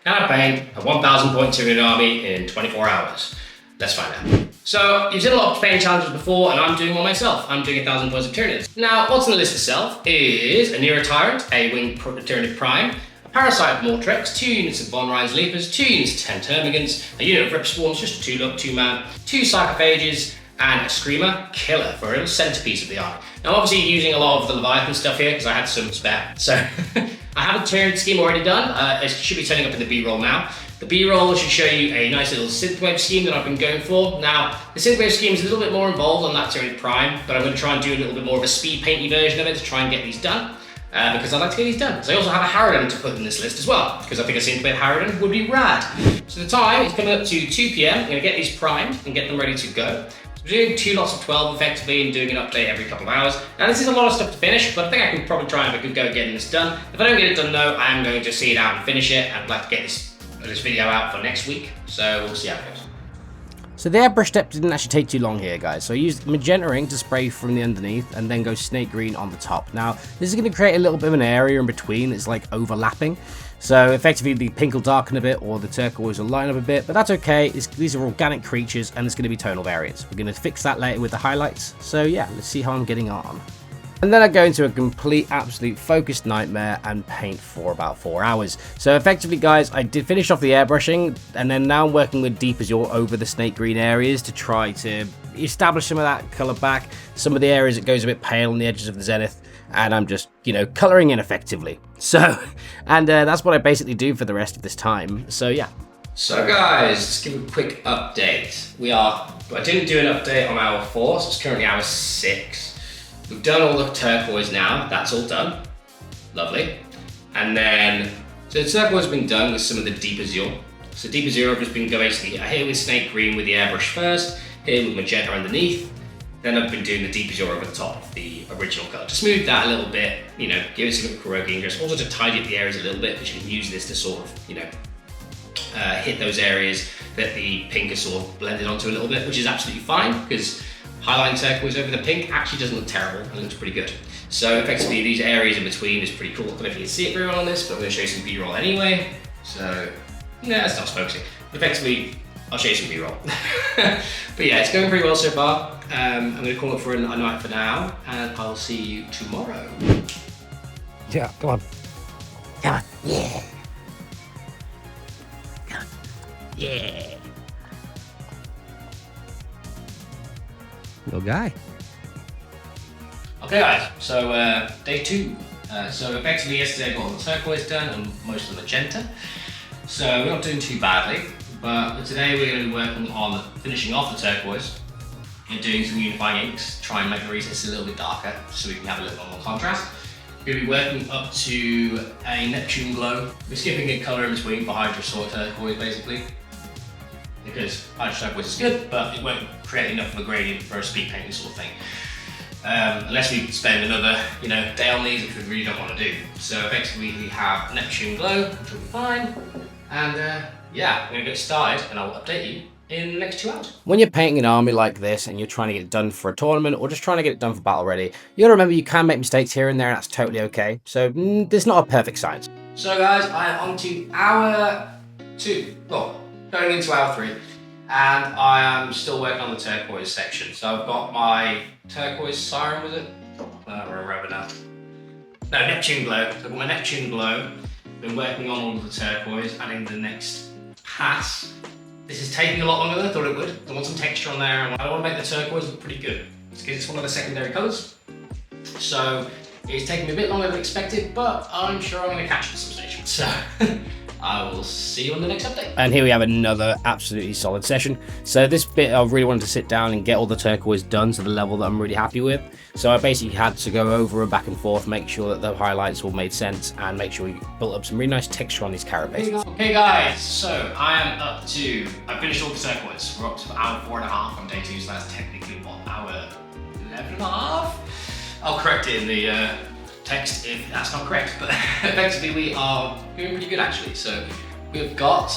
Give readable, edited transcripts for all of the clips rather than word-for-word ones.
Can I paint a 1,000 point Tyranid army in 24 hours? Let's find out. So, you've seen a lot of painting challenges before, and I'm doing one myself. I'm doing 1,000 points of Tyranids. Now, what's on the list itself is a Neurotyrant, a winged Tyranid Prime, a Parasite of Mortrex, 2 units of Von Ryan's Leapers, 2 units of 10 Termagants, a unit of Rip Swarms, just a 2-look, 2-man, 2 Sarcophages, and a Screamer Killer for a little centerpiece of the army. Now, I'm obviously using a lot of the Leviathan stuff here because I had some spare. So, I have a Tyranid scheme already done. It should be turning up in the B-roll now. The B-roll should show you a nice little synthwave scheme that I've been going for. Now, the synthwave scheme is a little bit more involved on that Tyranid Prime, but I'm going to try and do a little bit more of a speed painty version of it to try and get these done. Because I'd like to get these done. So I also have a Harridan to put in this list as well, because I think a synthwave Harridan would be rad. So the time is coming up to 2 PM. I'm going to get these primed and get them ready to go. So we're doing 2 lots of 12 effectively and doing an update every couple of hours. Now this is a lot of stuff to finish, but I think I can probably try and have a good go at getting this done. If I don't get it done though, I am going to see it out and finish it. I'd like to get this video out for next week, so we'll see how it goes. So the airbrush step didn't actually take too long here, guys. So I used magenta ink to spray from the underneath and then go snake green on the top. Now, this is going to create a little bit of an area in between that's like overlapping. So effectively the pink will darken a bit or the turquoise will line up a bit, but that's okay. These are organic creatures and there's going to be tonal variants. We're going to fix that later with the highlights. So yeah, let's see how I'm getting on. And then I go into a complete, absolute focused nightmare and paint for about 4 hours. So effectively, guys, I did finish off the airbrushing, and then now I'm working with deep azure over the snake green areas to try to establish some of that colour back. Some of the areas it goes a bit pale on the edges of the zenith, and I'm just, you know, colouring in effectively. So, and that's what I basically do for the rest of this time. So yeah. So guys, let's give a quick update. I didn't do an update on hour 4, so it's currently hour 6. We've done all the turquoise now, that's all done. Lovely. And then, so the turquoise has been done with some of the deep azure. So deep azure I've just been basically here with snake green with the airbrush first, here with magenta underneath, then I've been doing the deep azure over the top of the original colour to smooth that a little bit, you know, give it some Kuroki interest, also to tidy up the areas a little bit, because you can use this to sort of, you know, hit those areas that the pink is sort of blended onto a little bit, which is absolutely fine, because highlighting turquoise over the pink actually doesn't look terrible, it looks pretty good. So effectively these areas in between is pretty cool. I don't know if you can see it very well on this, but I'm going to show you some B-roll anyway. So, yeah, it's not focusing. But effectively, I'll show you some B-roll. But yeah, it's going pretty well so far. I'm going to call it for a night for now, and I'll see you tomorrow. Yeah, come on. Come on. Yeah. Come on. Yeah. Little guy. Okay guys, so day 2. So effectively yesterday I got all the turquoise done and most of the magenta. So we're not doing too badly, but today we're going to be working on finishing off the turquoise and doing some unifying inks, try and make the recess a little bit darker so we can have a little more contrast. We're going to be working up to a Neptune glow. We're skipping a colour in between for Hydrosaur turquoise basically, because Hydrosaur turquoise is good, but it won't create enough of a gradient for a speed painting sort of thing. Unless we spend another, you know, day on these, which we really don't want to do. So effectively we have Neptune glow, which will be fine. And yeah, we're going to get started and I'll update you in the next 2 hours. When you're painting an army like this and you're trying to get it done for a tournament or just trying to get it done for battle ready, you gotta remember you can make mistakes here and there, and that's totally okay. So there's not a perfect science. So guys, I am on to hour 2, well, going into hour 3. And I am still working on the turquoise section. So I've got my turquoise siren, was it? I don't remember now. No, Neptune glow. So I've got my Neptune glow. Been working on all of the turquoise and in the next pass. This is taking a lot longer than I thought it would. I want some texture on there. I want to make the turquoise look pretty good. It's because it's one of the secondary colours. So it's taking me a bit longer than expected, but I'm sure I'm going to catch it at some stage. So I will see you on the next update. And here we have another absolutely solid session. So this bit I really wanted to sit down and get all the turquoise done to the level that I'm really happy with. So I basically had to go over and back and forth, make sure that the highlights all made sense and make sure we built up some really nice texture on these carapaces. Okay guys, so I am up to, I finished all the turquoise. We're up to hour 4.5 on day 2, so that's technically what, hour 11.5? I'll correct it in the text if that's not correct, but effectively we are doing pretty good actually. So we've got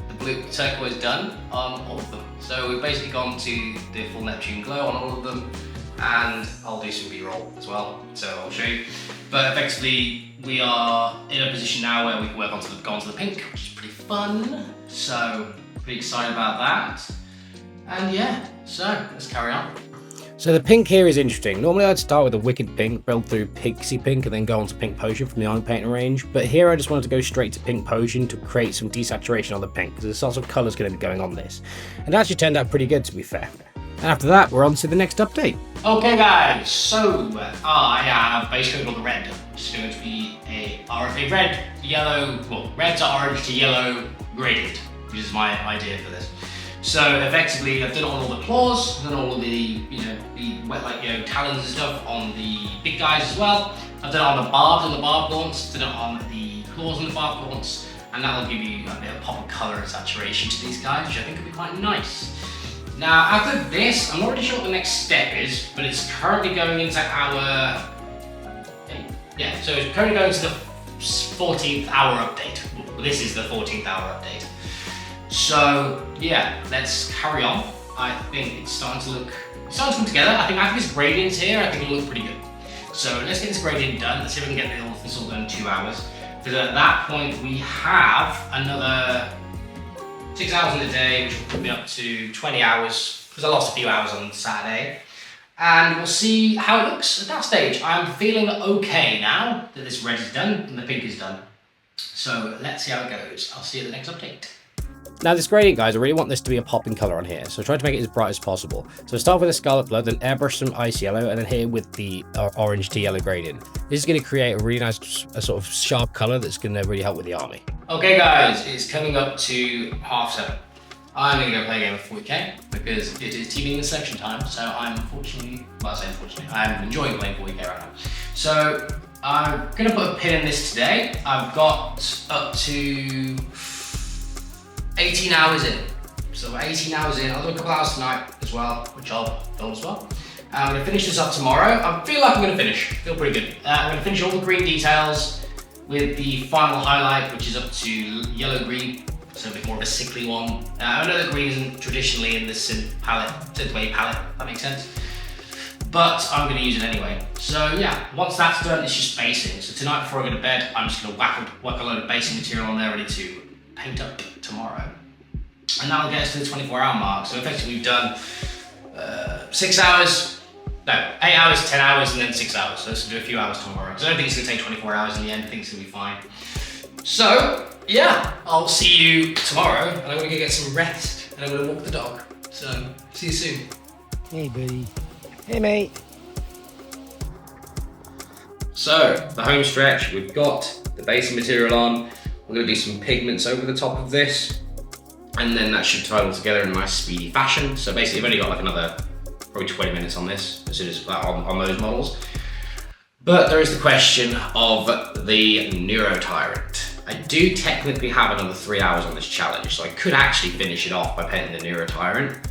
the blue turquoise done on all of them. So we've basically gone to the full Neptune glow on all of them, and I'll do some B-roll as well, so I'll show you. But effectively, we are in a position now where we can go onto the pink, which is pretty fun. So, pretty excited about that. And yeah, so let's carry on. So the pink here is interesting. Normally I'd start with a Wicked Pink, build through Pixie Pink, and then go on to Pink Potion from the army painting range. But here I just wanted to go straight to Pink Potion to create some desaturation on the pink, because there's lots of colours going to be going on this. And it actually turned out pretty good, to be fair. And after that, we're on to the next update. Okay guys, so I have basically got the red, which is going to be a red, yellow, well, red to orange to yellow gradient, which is my idea for this. So effectively, I've done all the claws, I've done all of the, the talons and stuff on the big guys as well. I've done it on the barbs and the barb gaunts, done it on the claws and the barb gaunts, and that'll give you a bit of pop of colour and saturation to these guys, which I think will be quite nice. Now, after this, I'm not really sure what the next step is, but it's currently going into our, so it's currently going to the 14th hour update. This is the 14th hour update. So yeah, let's carry on. I think it's starting to come together. I think after this gradient here, I think it'll look pretty good. So let's get this gradient done. Let's see if we can get this all done in 2 hours. Because at that point, we have another 6 hours in a day, which will put me up to 20 hours, because I lost a few hours on Saturday. And we'll see how it looks at that stage. I'm feeling okay now that this red is done and the pink is done. So let's see how it goes. I'll see you at the next update. Now this gradient, guys, I really want this to be a popping colour on here, so I tried to make it as bright as possible. So start with a Scarlet Blood, then airbrush some Ice Yellow, and then hit it with the orange to yellow gradient. This is going to create a really nice, sort of sharp colour that's going to really help with the army. Okay guys, it's coming up to 7:30. I'm going to go play a game of 40k, because it is TV and selection time, so I'm I'm enjoying playing 40k right now. So I'm going to put a pin in this today. I've got up to 18 hours in. So 18 hours in, I'll do a couple hours tonight as well, which I'll film as well. I'm going to finish this up tomorrow. I feel like I'm going to finish, feel pretty good. I'm going to finish all the green details with the final highlight, which is up to yellow-green, so a bit more of a sickly one. I know that green isn't traditionally in the synthwave palette, if that makes sense. But I'm going to use it anyway. So yeah, once that's done, it's just basing. So tonight before I go to bed, I'm just going to whack a load of basing material on there ready to paint up tomorrow. And that'll get us to the 24-hour mark. So effectively we've done 8 hours, 10 hours, and then 6 hours. So let's do a few hours tomorrow. Because I don't think it's going to take 24 hours in the end. I think it's going to be fine. So yeah, I'll see you tomorrow. And I'm going to go get some rest. And I'm going to walk the dog. So see you soon. Hey buddy. Hey mate. So the home stretch, we've got the basing material on. We're going to do some pigments over the top of this, and then that should tie all together in a nice speedy fashion. So basically I've only got like another probably 20 minutes on this, as soon as on those models. But there is the question of the Neurotyrant. I do technically have another 3 hours on this challenge, so I could actually finish it off by painting the Neurotyrant.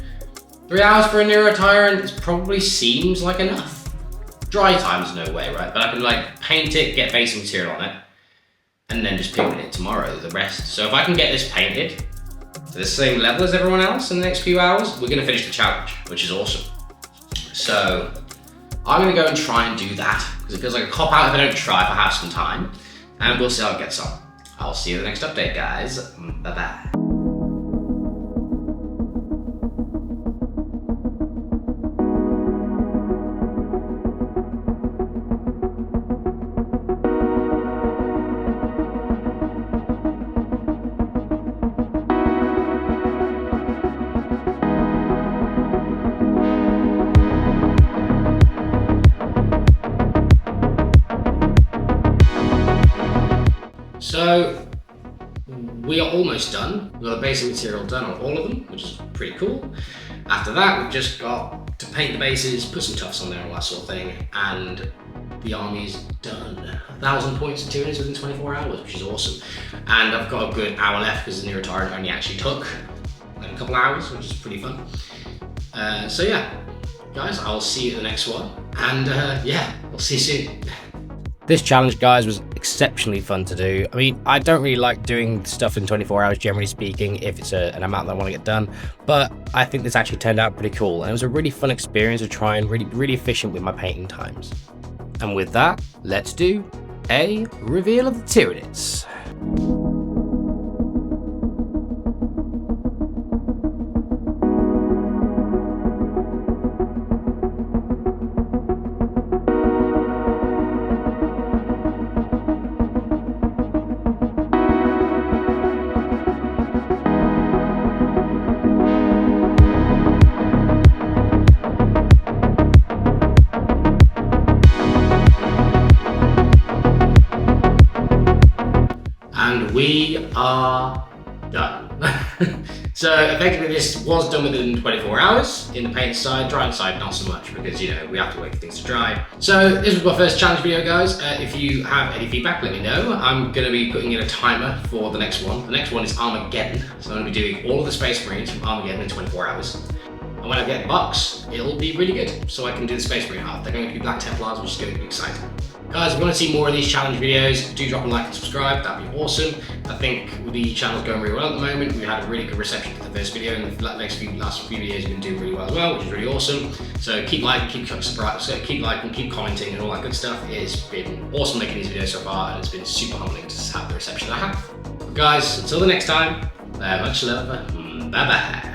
3 hours for a Neurotyrant probably seems like enough. Dry time's no way, right? But I can like paint it, get basing material on it, and then just pigment it tomorrow, the rest. So if I can get this painted to the same level as everyone else in the next few hours, we're gonna finish the challenge, which is awesome. So I'm gonna go and try and do that, because it feels like a cop out if I don't try, if I have some time, and we'll see how it gets on. I'll see you in the next update, guys. Bye-bye. So we are almost done. We've got the basing material done on all of them, which is pretty cool. After that, we've just got to paint the bases, put some tufts on there, all that sort of thing, and the army's done. 1,000 points of Tyranids within 24 hours, which is awesome. And I've got a good hour left because the Neurotyrant only actually took like a couple hours, which is pretty fun. So yeah, guys, I'll see you at the next one. And yeah, we'll see you soon. This challenge, guys, was exceptionally fun to do. I mean, I don't really like doing stuff in 24 hours, generally speaking, if it's an amount that I want to get done, but I think this actually turned out pretty cool, and it was a really fun experience to try and really efficient with my painting times. And with that, let's do a reveal of the Tyranids. And we are done. So effectively this was done within 24 hours in the paint side. Drying side not so much, because you know we have to wait for things to dry. So this was my first challenge video, guys. If you have any feedback, let me know. I'm going to be putting in a timer for the next one. The next one is Armageddon, so I'm going to be doing all of the Space Marines from Armageddon in 24 hours. And when I get the box, it'll be really good, so I can do the Space Marine art. They're going to be Black Templars, which is going to be exciting. Guys, if you want to see more of these challenge videos, do drop a like and subscribe, that'd be awesome. I think the channel's going really well at the moment. We had a really good reception for the first video, and the last few videos have been doing really well as well, which is really awesome. So keep liking, keep liking, keep commenting and all that good stuff. It's been awesome making these videos so far, and it's been super humbling to have the reception I have. But guys, until the next time, much love, bye bye.